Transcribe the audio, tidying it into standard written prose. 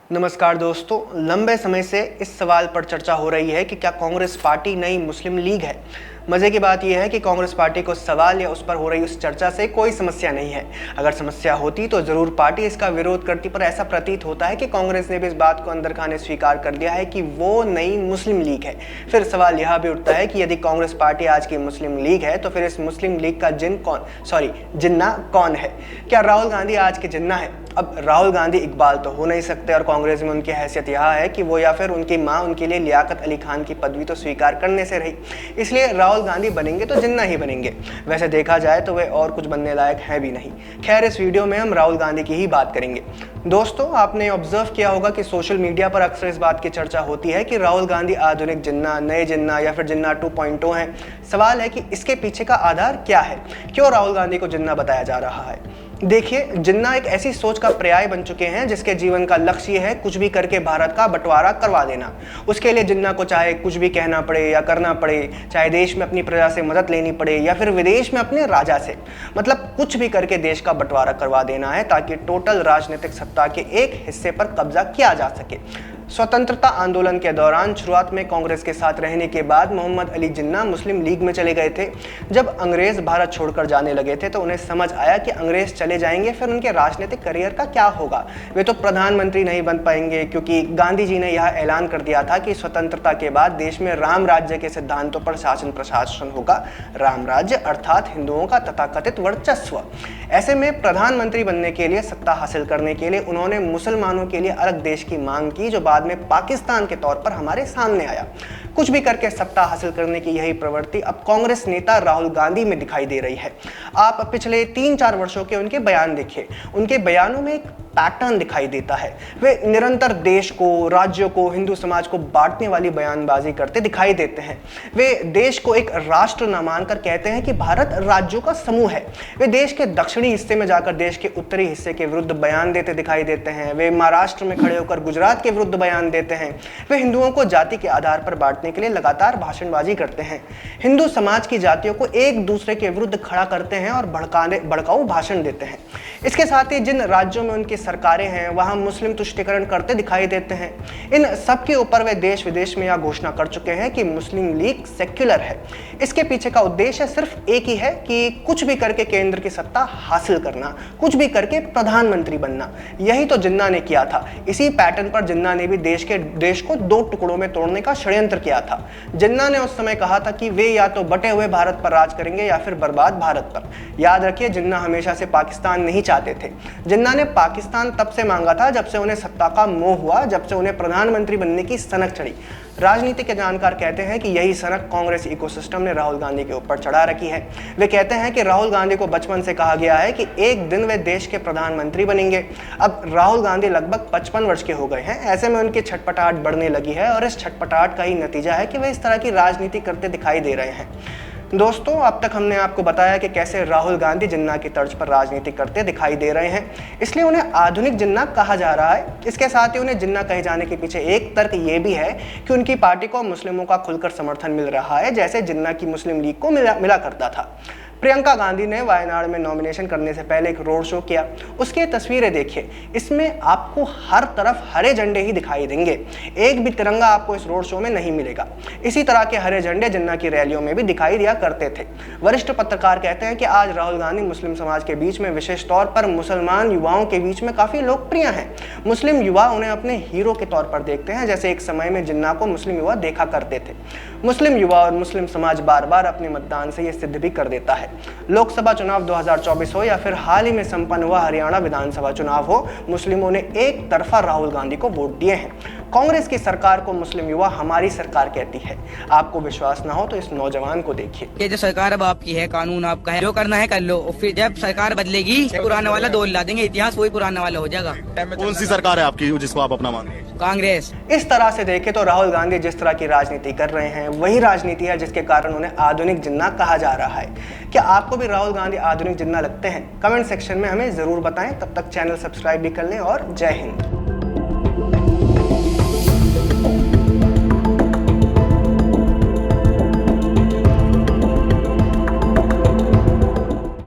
नमस्कार दोस्तों, लंबे समय से इस सवाल पर चर्चा हो रही है कि क्या कांग्रेस पार्टी नई मुस्लिम लीग है। मजे की बात यह है कि कांग्रेस पार्टी को सवाल या उस पर हो रही उस चर्चा से कोई समस्या नहीं है। अगर समस्या होती तो जरूर पार्टी इसका विरोध करती, पर ऐसा प्रतीत होता है कि कांग्रेस ने भी इस बात को अंदर खाने स्वीकार कर लिया है कि वो नई मुस्लिम लीग है। फिर सवाल यह भी उठता है कि यदि कांग्रेस पार्टी आज की मुस्लिम लीग है तो फिर इस मुस्लिम लीग का जिन्ना कौन है। क्या राहुल गांधी आज के जिन्ना है? अब राहुल गांधी इकबाल तो हो नहीं सकते और कांग्रेस में उनकी हैसियत यह है कि वो या फिर उनकी मां उनके लिए लियाकत अली खान की पदवी तो स्वीकार करने से रही, इसलिए राहुल गांधी बनेंगे तो जिन्ना ही बनेंगे। वैसे देखा जाए तो वे और कुछ बनने लायक है भी नहीं। खैर, इस वीडियो में हम राहुल गांधी की ही बात करेंगे। दोस्तों, आपने ऑब्जर्व किया होगा कि सोशल मीडिया पर अक्सर इस बात की चर्चा होती है कि राहुल गांधी आधुनिक जिन्ना, नए जिन्ना या फिर जिन्ना 2.0 है। सवाल है कि इसके पीछे का आधार क्या है, क्यों राहुल गांधी को जिन्ना बताया जा रहा है। देखिए, जिन्ना एक ऐसी सोच का पर्याय बन चुके हैं जिसके जीवन का लक्ष्य ये है कुछ भी करके भारत का बंटवारा करवा देना। उसके लिए जिन्ना को चाहे कुछ भी कहना पड़े या करना पड़े, चाहे देश में अपनी प्रजा से मदद लेनी पड़े या फिर विदेश में अपने राजा से, मतलब कुछ भी करके देश का बंटवारा करवा देना है ताकि टोटल राजनीतिक सत्ता के एक हिस्से पर कब्जा किया जा सके। स्वतंत्रता आंदोलन के दौरान शुरुआत में कांग्रेस के साथ रहने के बाद मोहम्मद अली जिन्ना मुस्लिम लीग में चले गए थे। जब अंग्रेज भारत छोड़कर जाने लगे थे तो उन्हें समझ आया कि अंग्रेज चले जाएंगे फिर उनके राजनीतिक करियर का क्या होगा। वे तो प्रधानमंत्री नहीं बन पाएंगे, क्योंकि गांधी जी ने यह ऐलान कर दिया था कि स्वतंत्रता के बाद देश में राम राज्य के सिद्धांतों पर शासन प्रशासन होगा। राम राज्य अर्थात हिंदुओं का तथाकथित वर्चस्व। ऐसे में प्रधानमंत्री बनने के लिए, सत्ता हासिल करने के लिए उन्होंने मुसलमानों के लिए अलग देश की मांग की, जो बाद में पाकिस्तान के तौर पर हमारे सामने आया। कुछ भी करके सत्ता हासिल करने की यही प्रवृत्ति अब कांग्रेस नेता राहुल गांधी में दिखाई दे रही है। आप पिछले 3-4 वर्षों के उनके बयान देखिए, उनके बयानों में एक पैटर्न दिखाई देता है। वे निरंतर देश को, राज्यों को, हिंदू समाज को बांटने वाली बयानबाजी करते दिखाई देते हैं। वे देश को एक राष्ट्र न मानकर कहते हैं कि भारत राज्यों का समूह है। वे देश के दक्षिणी हिस्से में जाकर देश के उत्तरी हिस्से के विरुद्ध बयान देते दिखाई देते हैं। वे महाराष्ट्र में खड़े होकर गुजरात के विरुद्ध बयान देते हैं। वे हिंदुओं को जाति के आधार पर बांटने के लिए लगातार भाषणबाजी करते हैं। हिंदू समाज की जातियों को एक दूसरे के विरुद्ध खड़ा करते हैं और भड़काऊ भाषण देते हैं। इसके साथ ही जिन राज्यों में उनकी सरकारें हैं वहां मुस्लिम तुष्टीकरण करते दिखाई देते हैं। इन सब के ऊपर वे देश विदेश में यह घोषणा कर चुके हैं कि मुस्लिम लीग सेक्युलर है। इसके पीछे का उद्देश्य सिर्फ एक ही है कि कुछ भी करके केंद्र की सत्ता हासिल करना, कुछ भी करके प्रधानमंत्री बनना। यही तो जिन्ना ने किया था। इसी पैटर्न पर जिन्ना ने भी देश को 2 टुकड़ों में तोड़ने का षड्यंत्र किया था। जिन्ना ने उस समय कहा था कि वे या तो बटे हुए भारत पर राज करेंगे या फिर बर्बाद भारत पर। याद रखिए, जिन्ना हमेशा से पाकिस्तान नहीं चाहते थे। जिन्ना ने पाकिस्तान तब से मांगा था जब से उन्हें सत्ता का मोह हुआ, जब से उन्हें प्रधानमंत्री बनने की सनक चढ़ी। राजनीति के जानकार कहते हैं कि यही सनक कांग्रेस इकोसिस्टम ने राहुल गांधी के ऊपर चढ़ा रखी है। वे कहते हैं कि राहुल गांधी को बचपन से कहा गया है कि एक दिन वे देश के प्रधानमंत्री बनेंगे। अब राहुल गांधी लगभग 55 वर्ष के हो गए हैं। ऐसे में उनकी छटपटाहट बढ़ने लगी है और इस छटपटाहट का ही नतीजा है कि वे इस तरह की राजनीति करते दिखाई दे रहे हैं। दोस्तों, अब तक हमने आपको बताया कि कैसे राहुल गांधी जिन्ना की तर्ज पर राजनीति करते दिखाई दे रहे हैं, इसलिए उन्हें आधुनिक जिन्ना कहा जा रहा है। इसके साथ ही उन्हें जिन्ना कहे जाने के पीछे एक तर्क ये भी है कि उनकी पार्टी को मुस्लिमों का खुलकर समर्थन मिल रहा है, जैसे जिन्ना की मुस्लिम लीग को मिला करता था। प्रियंका गांधी ने वायनाड में नॉमिनेशन करने से पहले एक रोड शो किया। उसकी तस्वीरें देखिए, इसमें आपको हर तरफ हरे झंडे ही दिखाई देंगे। एक भी तिरंगा आपको इस रोड शो में नहीं मिलेगा। इसी तरह के हरे झंडे जिन्ना की रैलियों में भी दिखाई दिया करते थे। वरिष्ठ पत्रकार कहते हैं कि आज राहुल गांधी मुस्लिम समाज के बीच में, विशेष तौर पर मुसलमान युवाओं के बीच में काफी लोकप्रिय हैं। मुस्लिम युवा उन्हें अपने हीरो के तौर पर देखते हैं, जैसे एक समय में जिन्ना को मुस्लिम युवा देखा करते थे। मुस्लिम युवा और मुस्लिम समाज बार बार अपने मतदान से यह सिद्ध भी कर देता है। लोकसभा चुनाव 2024 हो या फिर हाल ही में संपन्न हुआ हरियाणा विधानसभा चुनाव हो, मुस्लिमों ने एक तरफा राहुल गांधी को वोट दिए हैं। कांग्रेस की सरकार को मुस्लिम युवा हमारी सरकार कहती है। आपको विश्वास ना हो तो इस नौजवान को देखिए। ये जो सरकार अब आपकी है, कानून आपका है, जो करना है कर लो। और फिर जब सरकार बदलेगी, पुराने वाला दो ला देंगे, इतिहास वही पुराना वाला हो जाएगा। कौन सी सरकार है आपकी जिसको आप अपना मानते हैं? कांग्रेस। इस तरह से देखें तो राहुल गांधी जिस तरह की राजनीति कर रहे हैं वही राजनीति है जिसके कारण उन्हें आधुनिक जिन्ना कहा जा रहा है। क्या आपको भी राहुल गांधी आधुनिक जिन्ना लगते हैं? कमेंट सेक्शन में हमें जरूर बताएं। तब तक चैनल सब्सक्राइब भी कर लें और जय हिंद।